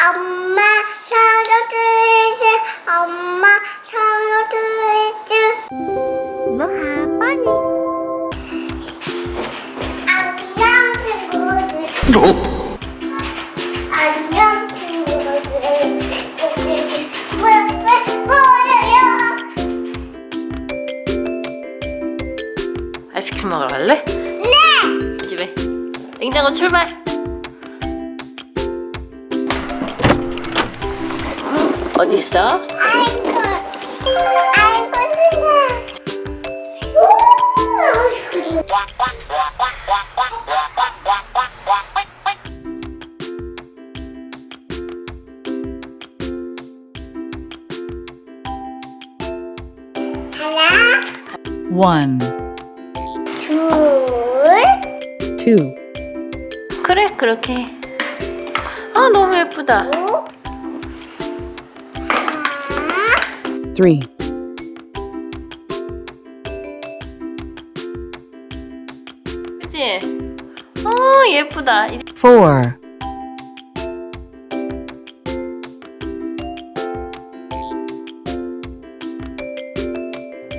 엄마 살려주지. 엄마 살려주지. 뭐 하니? 안녕 친구들. 안녕 친구들. 뭐예요? 아이스크림 먹으러 갈래? 네. 우리 집에 냉장고 출발. 어디 있어? 아이고 하나, 1, 둘, 2, 그래 그렇게. 아 너무 예쁘다. 하나, 3, 그치? 예쁘다. 4,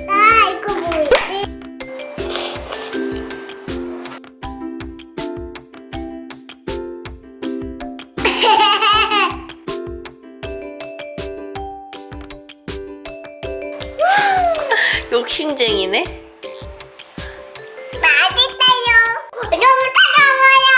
나 이거 뭐지? 욕심쟁이네. 맛있어요. 너무 차가워요.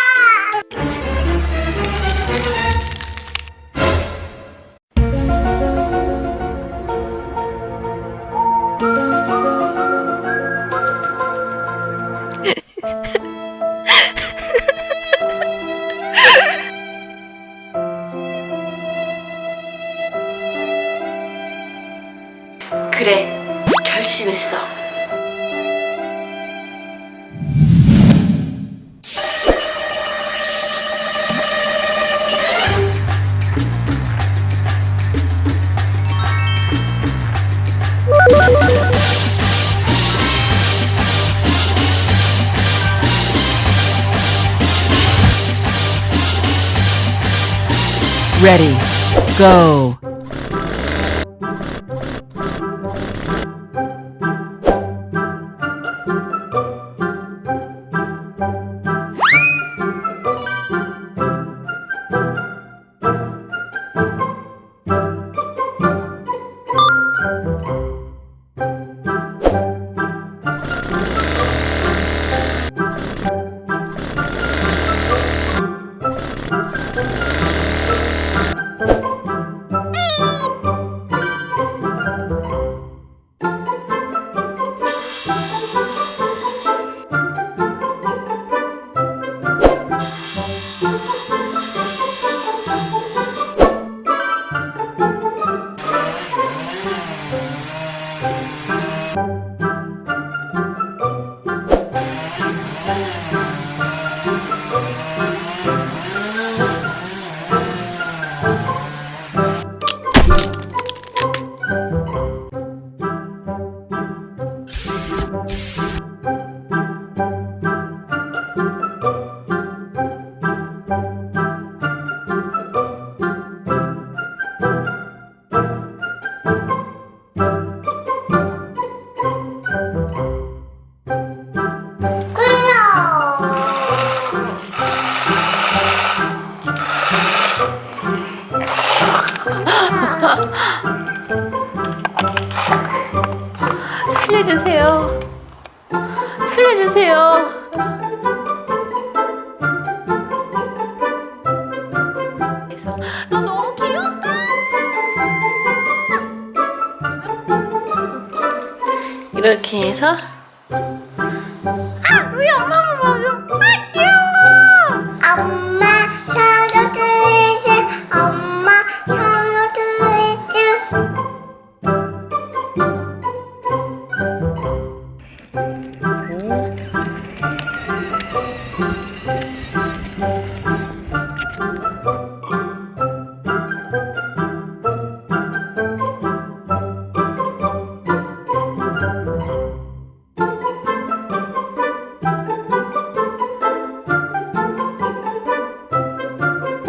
그래 결심했어. ready, go. 살려주세요. 살려주세요. 너 너무 귀엽다. 이렇게 해서 루이 엄마 봐줘. 아 귀여워. 엄마